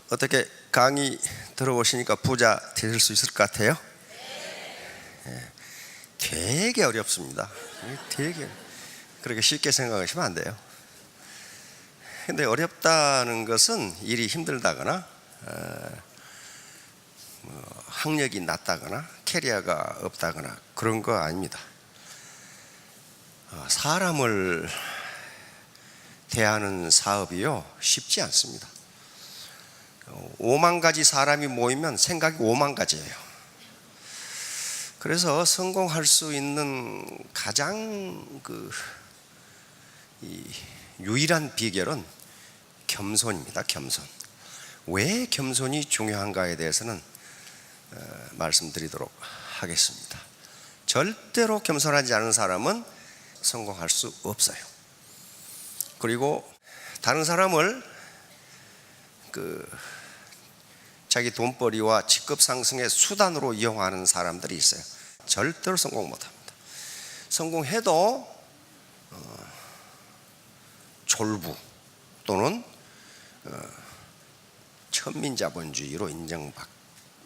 어떻게 강의 들어보시니까 부자 되실 수 있을 것 같아요? 되게 어렵습니다. 되게 그렇게 쉽게 생각하시면 안 돼요. 근데 어렵다는 것은 일이 힘들다거나 학력이 낮다거나 캐리어가 없다거나 그런 거 아닙니다. 사람을 대하는 사업이요 쉽지 않습니다. 5만 가지 사람이 모이면 생각이 5만 가지예요. 그래서 성공할 수 있는 가장 유일한 비결은 겸손입니다. 겸손. 왜 겸손이 중요한가에 대해서는 말씀드리도록 하겠습니다. 절대로 겸손하지 않은 사람은 성공할 수 없어요. 그리고 다른 사람을 자기 돈벌이와 직급 상승의 수단으로 이용하는 사람들이 있어요. 절대로 성공 못합니다. 성공해도 졸부 또는 천민자본주의로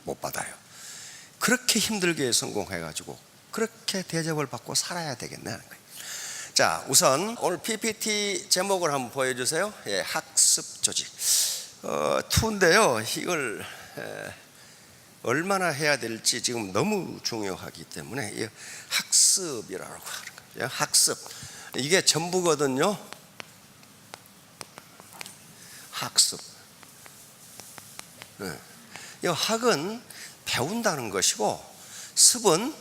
못 받아요. 그렇게 힘들게 성공해가지고 그렇게 대접을 받고 살아야 되겠네 하는 거예요. 자, 우선 오늘 PPT 제목을 한번 보여주세요. 학습 조직. 투인데요. 이걸 얼마나 해야 될지 지금 너무 중요하기 때문에 학습이라고 하는 거예요. 학습. 이게 전부거든요. 학습. 이 학은 배운다는 것이고 습은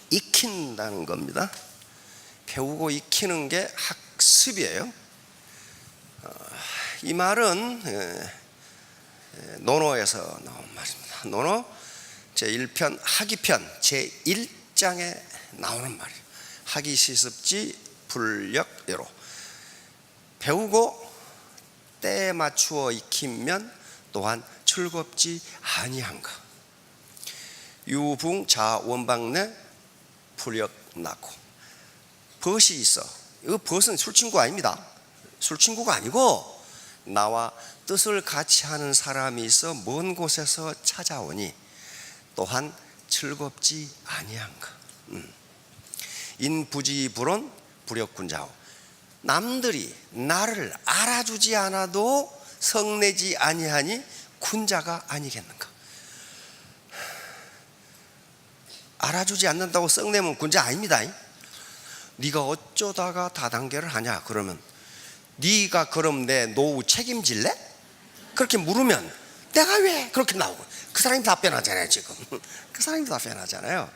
익힌다는 겁니다. 배우고 익히는 게 학습이에요. 이 말은 논어에서 나온 말입니다. 논어 제1편 학이편 제1장에 나오는 말이에요. 학이 시습지 불역여로. 배우고 때에 맞추어 익히면 또한 즐겁지 아니한가. 유붕자 원방내 불역 낳고. 벗이 있어. 이 벗은 술친구 아닙니다. 술친구가 아니고 나와 뜻을 같이 하는 사람이 있어 먼 곳에서 찾아오니 또한 즐겁지 아니한가. 인부지불온 불역군자오. 남들이 나를 알아주지 않아도 성내지 아니하니 군자가 아니겠는가. 알아주지 않는다고 썩내면 군자 아닙니다. 네가 어쩌다가 다단계를 하냐 그러면 네가 그럼 내 노후 책임질래? 그렇게 물으면 내가 왜? 그렇게 나오고 그 사람이 답변하잖아요. 지금 그 사람이 답변하잖아요.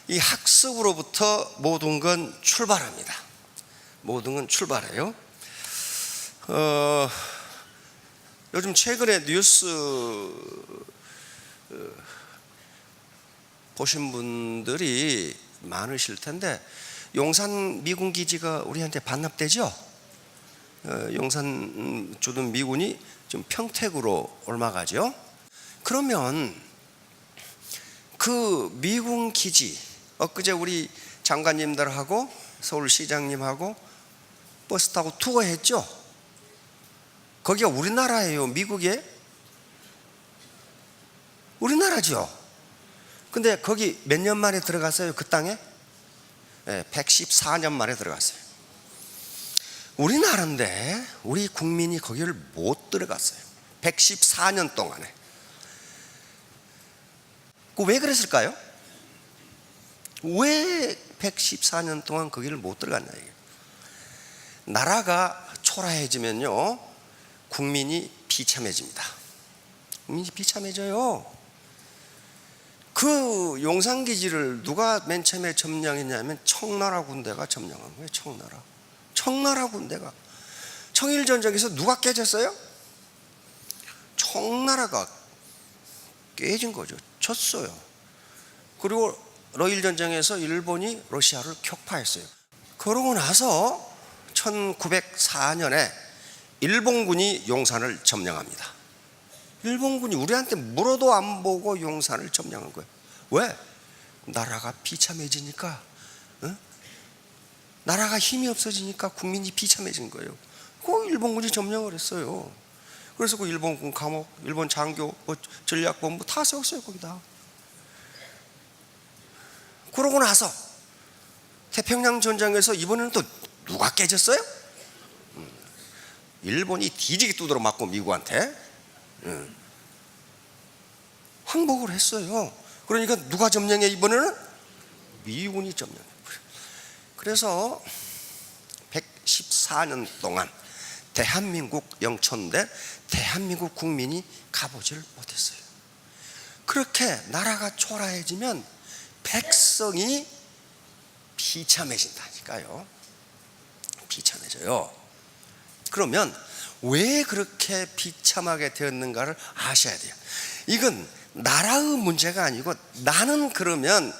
이 학습으로부터 모든 건 출발합니다. 모든 건 출발해요. 요즘 최근에 뉴스 보신 분들이 많으실 텐데 용산 미군 기지가 우리한테 반납되죠? 용산 주둔 미군이 좀 평택으로 옮아가죠? 그러면 그 미군 기지, 엊그제 우리 장관님들하고 서울시장님하고 버스 타고 투어했죠? 거기가 우리나라예요? 미국에? 우리나라죠? 근데 거기 몇 년 만에 들어갔어요? 그 땅에? 114년 만에 들어갔어요. 우리나라인데 우리 국민이 거기를 못 들어갔어요. 114년 동안에. 왜 그랬을까요? 왜 114년 동안 거기를 못 들어갔냐 이게. 나라가 초라해지면요 국민이 비참해집니다. 국민이 비참해져요. 그 용산기지를 누가 맨 처음에 점령했냐면 청나라 군대가 점령한 거예요. 청나라 군대가. 청일전쟁에서 누가 깨졌어요? 청나라가 깨진 거죠. 졌어요. 그리고 러일전쟁에서 일본이 러시아를 격파했어요. 그러고 나서 1904년에 일본군이 용산을 점령합니다. 일본군이 우리한테 물어도 안 보고 용산을 점령한 거예요. 왜? 나라가 비참해지니까, 나라가 힘이 없어지니까 국민이 비참해진 거예요. 그 일본군이 점령을 했어요. 그래서 그 일본군 감옥, 일본 장교, 전략본부 다 세웠어요 거기다. 그러고 나서 태평양 전쟁에서 이번에는 또 누가 깨졌어요? 일본이 뒤지게 두드러 맞고 미국한테 항복을 했어요. 그러니까 누가 점령해? 이번에는 미군이 점령해. 그래서 114년 동안 대한민국 영천대 대한민국 국민이 가보지를 못했어요. 그렇게 나라가 초라해지면 백성이 비참해진다니까요. 비참해져요. 그러면 왜 그렇게 비참하게 되었는가를 아셔야 돼요. 이건 나라의 문제가 아니고 나는 그러면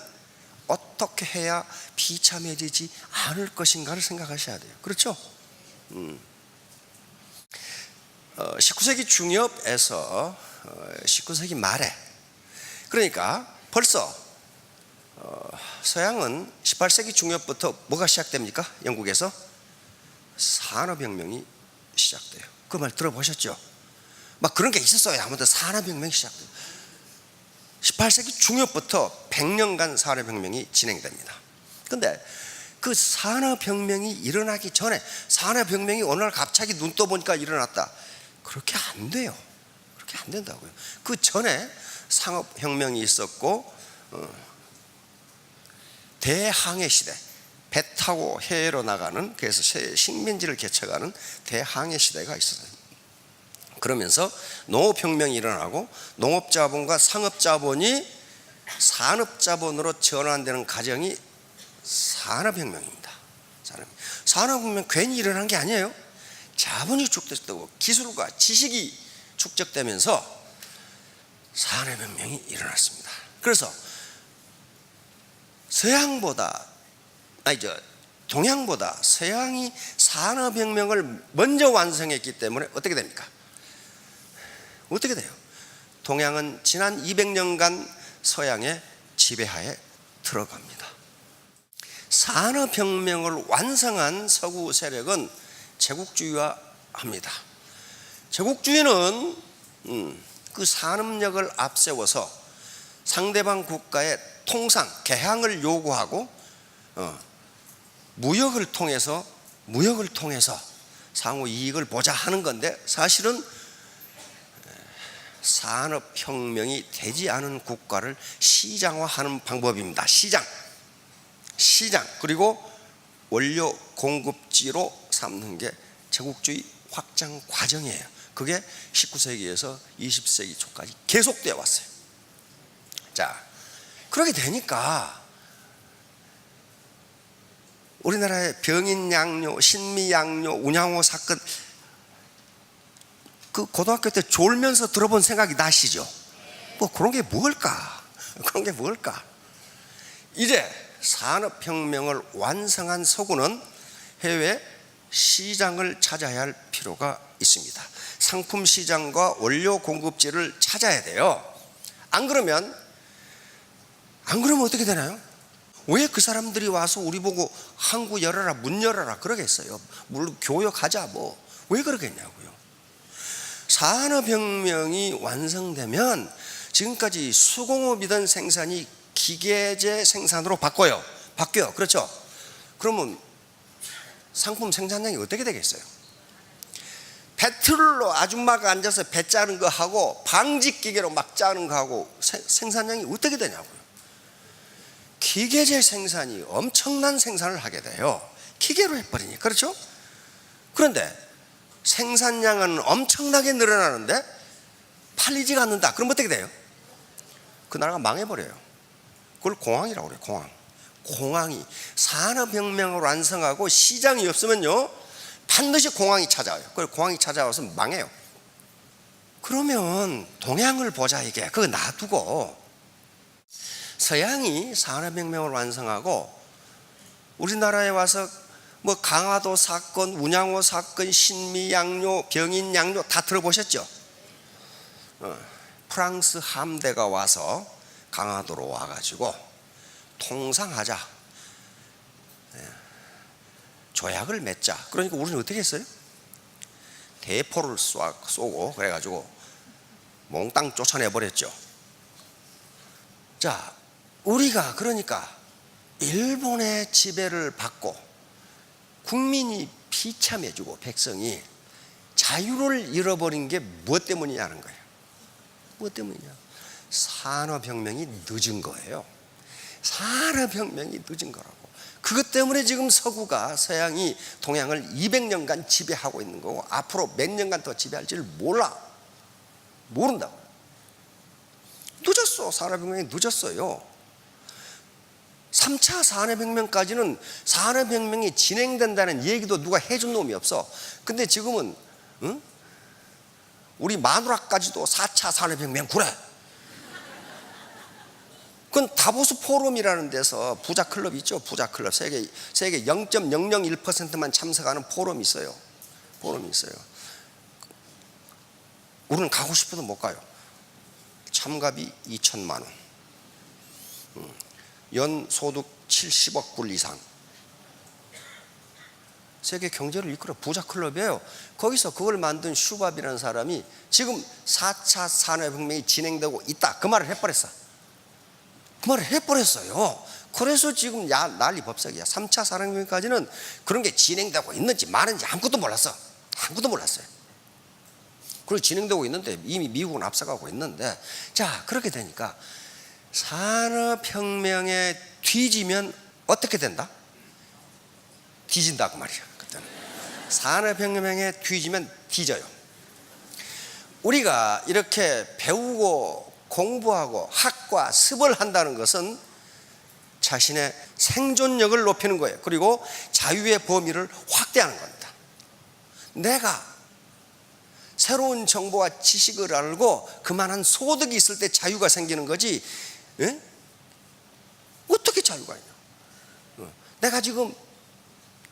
어떻게 해야 비참해지지 않을 것인가를 생각하셔야 돼요. 그렇죠? 19세기 중엽에서 19세기 말에, 그러니까 벌써 서양은 18세기 중엽부터 뭐가 시작됩니까? 영국에서 산업혁명이 시작돼요. 그 말 들어보셨죠? 막 그런 게 있었어요. 아무튼 산업혁명이 시작돼요. 18세기 중엽부터 100년간 산업혁명이 진행됩니다. 근데 그 산업혁명이 일어나기 전에, 산업혁명이 어느 날 갑자기 눈 떠보니까 일어났다, 그렇게 안 돼요. 그렇게 안 된다고요. 그 전에 상업혁명이 있었고 대항해 시대, 배 타고 해외로 나가는, 그래서 식민지를 개척하는 대항해 시대가 있었어요. 그러면서 농업혁명이 일어나고 농업자본과 상업자본이 산업자본으로 전환되는 과정이 산업혁명입니다. 산업혁명 괜히 일어난 게 아니에요. 자본이 축적되고 기술과 지식이 축적되면서 산업혁명이 일어났습니다. 그래서 동양보다 서양이 산업혁명을 먼저 완성했기 때문에 어떻게 됩니까? 어떻게 돼요? 동양은 지난 200년간 서양의 지배하에 들어갑니다. 산업혁명을 완성한 서구 세력은 제국주의화합니다. 제국주의는 그 산업력을 앞세워서 상대방 국가의 통상, 개항을 요구하고 무역을 통해서 상호 이익을 보자 하는 건데, 사실은 산업혁명이 되지 않은 국가를 시장화하는 방법입니다. 시장, 그리고 원료 공급지로 삼는 게 제국주의 확장 과정이에요. 그게 19세기에서 20세기 초까지 계속되어 왔어요. 자, 그렇게 되니까 우리나라의 병인양요, 신미양요, 운양호 사건, 그 고등학교 때 졸면서 들어본 생각이 나시죠? 뭐 그런 게 뭘까? 이제 산업혁명을 완성한 서구는 해외 시장을 찾아야 할 필요가 있습니다. 상품 시장과 원료 공급지를 찾아야 돼요. 안 그러면 어떻게 되나요? 왜 그 사람들이 와서 우리 보고 항구 열어라, 문 열어라 그러겠어요? 물론 교역하자, 왜 그러겠냐고요. 산업혁명이 완성되면 지금까지 수공업이던 생산이 기계제 생산으로 바뀌어요. 그렇죠? 그러면 상품 생산량이 어떻게 되겠어요? 배틀로 아줌마가 앉아서 배 짜는 거 하고 방직기계로 막 짜는 거 하고 생산량이 어떻게 되냐고요. 기계제 생산이 엄청난 생산을 하게 돼요. 기계로 해버리니. 그렇죠? 그런데 생산량은 엄청나게 늘어나는데 팔리지가 않는다. 그럼 어떻게 돼요? 그 나라가 망해버려요. 그걸 공황이라고 그래요. 공황이 산업혁명을 완성하고 시장이 없으면요 반드시 공황이 찾아와요. 그걸 공황이 찾아와서 망해요. 그러면 동양을 보자. 이게 그거 놔두고 서양이 산업혁명을 완성하고 우리나라에 와서 강화도 사건, 운양호 사건, 신미양요, 병인양요 다 들어보셨죠? 프랑스 함대가 와서 강화도로 와가지고 통상하자, 조약을 맺자. 그러니까 우리는 어떻게 했어요? 대포를 쏘고 그래가지고 몽땅 쫓아내버렸죠. 자, 우리가 그러니까 일본의 지배를 받고 국민이 비참해지고 백성이 자유를 잃어버린 게 무엇 때문이냐는 거예요. 무엇 때문이냐? 산업혁명이 늦은 거예요. 산업혁명이 늦은 거라고. 그것 때문에 지금 서구가 서양이 동양을 200년간 지배하고 있는 거고 앞으로 몇 년간 더 지배할지를 모른다고. 늦었어. 산업혁명이 늦었어요. 3차 산업혁명까지는 산업혁명이 진행된다는 얘기도 누가 해준 놈이 없어. 근데 지금은 우리 마누라까지도 4차 산업혁명 그래. 그건 다보스 포럼이라는 데서 부자 클럽 있죠. 부자 클럽. 세계 0.001%만 참석하는 포럼이 있어요. 우리는 가고 싶어도 못 가요. 참가비 2천만 원. 연 소득 70억 불 이상. 세계 경제를 이끌어 부자 클럽이에요. 거기서 그걸 만든 슈밥이라는 사람이 지금 4차 산업혁명이 진행되고 있다. 그 말을 해버렸어요. 그래서 지금 난리 법석이야. 3차 산업혁명까지는 그런 게 진행되고 있는지 마는지 아무것도 몰랐어요. 그리고 진행되고 있는데 이미 미국은 앞서가고 있는데, 자, 그렇게 되니까 산업혁명에 뒤지면 어떻게 된다? 뒤진다고 말이야. 그때는 산업혁명에 뒤지면 뒤져요. 우리가 이렇게 배우고 공부하고 학과 습을 한다는 것은 자신의 생존력을 높이는 거예요. 그리고 자유의 범위를 확대하는 겁니다. 내가 새로운 정보와 지식을 알고 그만한 소득이 있을 때 자유가 생기는 거지. 에? 어떻게 자유가 있냐? 내가 지금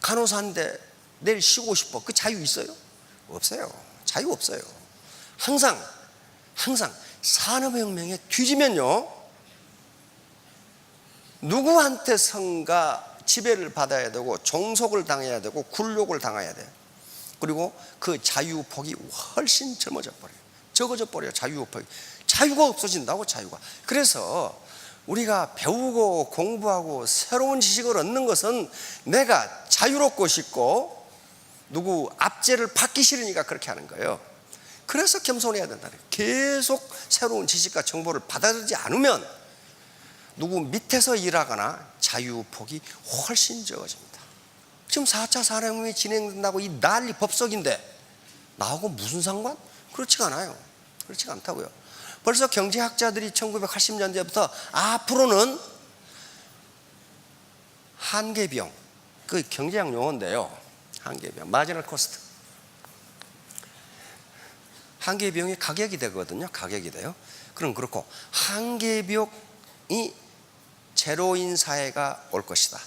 간호사인데 내일 쉬고 싶어. 그 자유 있어요? 없어요. 자유 없어요. 항상 산업혁명에 뒤지면요, 누구한테선가 지배를 받아야 되고 종속을 당해야 되고 굴욕을 당해야 돼요. 그리고 그 자유폭이 훨씬 적어져 버려요. 자유가 없어진다고. 자유가. 그래서 우리가 배우고 공부하고 새로운 지식을 얻는 것은 내가 자유롭고 싶고 누구 압제를 받기 싫으니까 그렇게 하는 거예요. 그래서 겸손해야 된다. 계속 새로운 지식과 정보를 받아들이지 않으면 누구 밑에서 일하거나 자유폭이 훨씬 적어집니다. 지금 4차 산업혁명이 진행된다고 이 난리 법석인데 나하고 무슨 상관? 그렇지가 않아요. 그렇지가 않다고요. 벌써 경제학자들이 1980년대부터 앞으로는 한계비용, 그 경제학 용어인데요. 한계비용, 마지널 코스트. 한계비용이 가격이 되거든요. 가격이 돼요. 그럼 그렇고 한계비용이 제로인 사회가 올 것이다.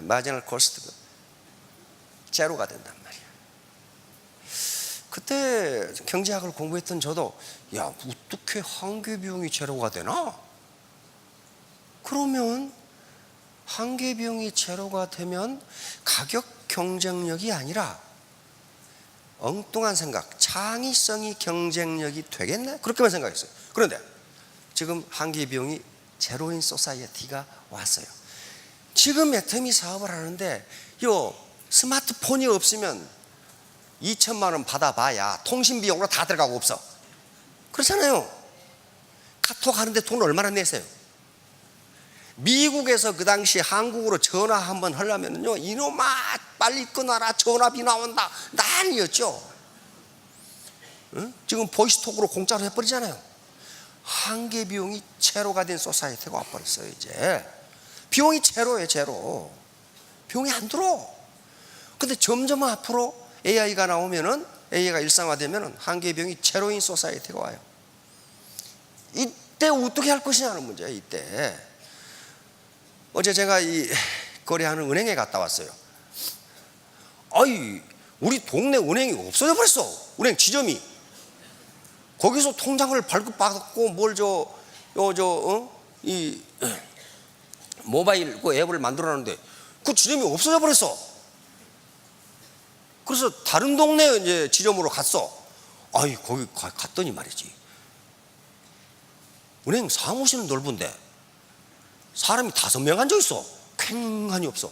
마지널 코스트가 제로가 된단 말이에요. 그때 경제학을 공부했던 저도, 야, 어떻게 한계비용이 제로가 되나? 그러면 한계비용이 제로가 되면 가격 경쟁력이 아니라 엉뚱한 생각, 창의성이 경쟁력이 되겠네? 그렇게만 생각했어요. 그런데 지금 한계비용이 제로인 소사이어티가 왔어요. 지금 애터미 사업을 하는데 요 스마트폰이 없으면 2천만 원 받아봐야 통신 비용으로 다 들어가고 없어. 그렇잖아요. 카톡 하는데 돈 얼마나 내세요? 미국에서 그 당시 한국으로 전화 한번 하려면요, 이놈아 빨리 끊어라, 전화비 나온다, 난리였죠. 응? 지금 보이스톡으로 공짜로 해버리잖아요. 한계 비용이 제로가 된 소사이어티가 와버렸어요. 이제 비용이 제로예요. 제로. 비용이 안 들어. 근데 점점 앞으로 AI가 나오면은, AI가 일상화되면은 한계 비용이 제로인 소사이어티가 와요. 이때 어떻게 할 것이냐는 문제예요. 이때. 어제 제가 이 거래하는 은행에 갔다 왔어요. 아이, 우리 동네 은행이 없어져 버렸어. 은행 지점이. 거기서 통장을 발급받고 이 모바일 그 앱을 만들어놨는데 그 지점이 없어져 버렸어. 그래서 다른 동네 이제 지점으로 갔어. 아이, 거기 갔더니 말이지, 은행 사무실은 넓은데 사람이 5명 앉아 있어. 쾌한이 없어.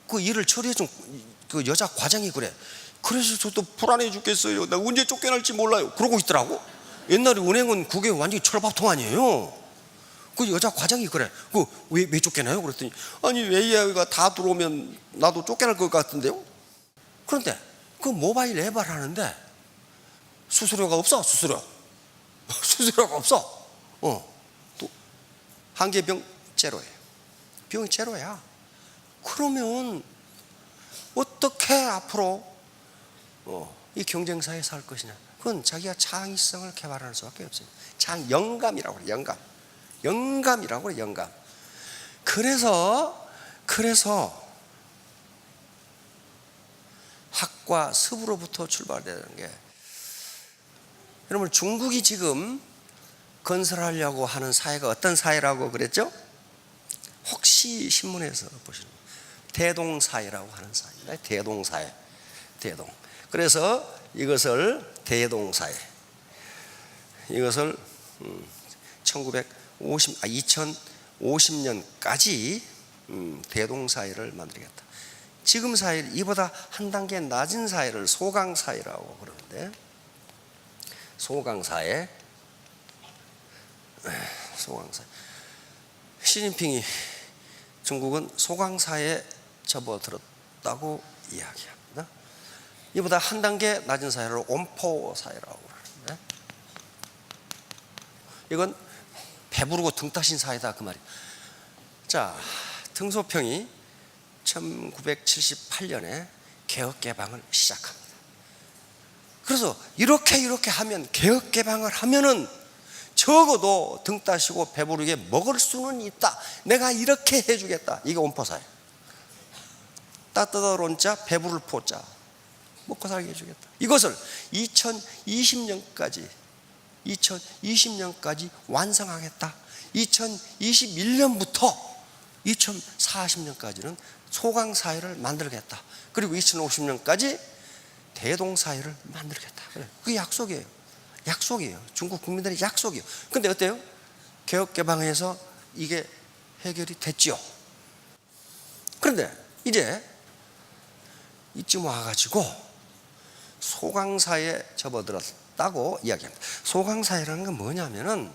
그 일을 처리해 준 그 여자 과장이 그래. 그래서 저도 불안해 죽겠어요. 나 언제 쫓겨날지 몰라요. 그러고 있더라고. 옛날에 은행은 그게 완전히 철밥통 아니에요. 그 여자 과장이 그래. 그 왜 쫓겨나요? 그랬더니 아니, AI가 다 들어오면 나도 쫓겨날 것 같은데요. 그런데 그 모바일 앱을 하는데 수수료가 없어. 수수료가 없어. 또 한 개 병 제로예요. 병이 제로야. 그러면 어떻게 앞으로 이 경쟁사에 살 것이냐? 그건 자기가 창의성을 개발할 수밖에 없어요. 영감이라고 그래. 영감이라고 그래. 영감. 그래서 학과 습으로부터 출발되는 게, 여러분, 중국이 지금 건설하려고 하는 사회가 어떤 사회라고 그랬죠? 혹시 신문에서 보시는 대동사회라고 하는 사회입니다. 대동사회. 그래서 이것을 대동사회, 이것을 2050년까지 대동사회를 만들겠다. 지금 사회, 이보다 한 단계 낮은 사회를 소강사회라고 그러는데, 소강사회. 시진핑이 중국은 소강사회에 접어들었다고 이야기합니다. 이보다 한 단계 낮은 사회를 온포사회라고 그러는데, 이건 배부르고 등 따신 사회다, 그 말이에요. 자, 등소평이 1978년에 개혁개방을 시작합니다. 그래서 이렇게 하면, 개혁개방을 하면은 적어도 등 따시고 배부르게 먹을 수는 있다. 내가 이렇게 해주겠다. 이게 온포사회. 따뜻한 온자, 배부를 포자, 먹고 살게 해주겠다. 이것을 2020년까지 완성하겠다. 2021년부터 2040년까지는 소강사회를 만들겠다. 그리고 2050년까지 대동사회를 만들겠다. 그게 약속이에요. 중국 국민들의 약속이에요. 근데 어때요? 개혁개방에서 이게 해결이 됐지요. 그런데 이제 이쯤 와가지고 소강사회에 접어들었다고 이야기합니다. 소강사회라는 건 뭐냐면은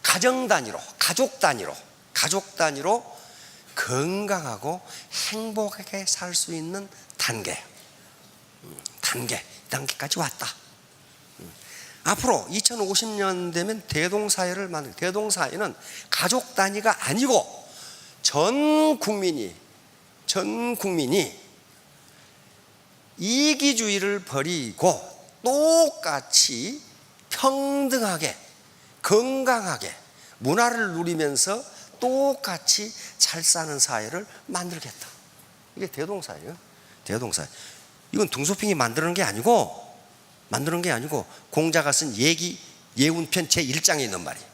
가정 단위로 건강하고 행복하게 살 수 있는 단계까지 왔다. 앞으로 2050년 되면 대동사회를 만들. 대동사회는 가족 단위가 아니고 전 국민이 이기주의를 버리고 똑같이 평등하게 건강하게 문화를 누리면서 똑같이 잘 사는 사회를 만들겠다. 이게 대동사회예요. 대동사회. 이건 등소평이 만드는 게 아니고 공자가 쓴 예운편 제1장에 있는 말이에요.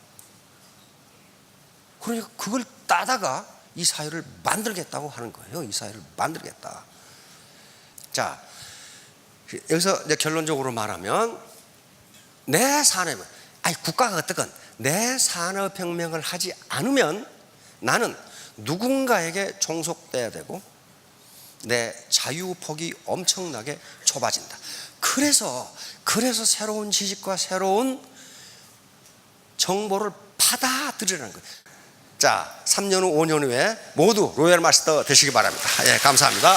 그러니까 그걸 따다가 이 사회를 만들겠다고 하는 거예요. 이 사회를 만들겠다. 자, 여기서 이제 결론적으로 말하면, 내 산업은, 국가가 어떻건 내 산업혁명을 하지 않으면 나는 누군가에게 종속돼야 되고 내 자유폭이 엄청나게 좁아진다. 그래서 새로운 지식과 새로운 정보를 받아들이라는 거예요. 자, 3년 후, 5년 후에 모두 로얄 마스터 되시기 바랍니다. 예, 감사합니다.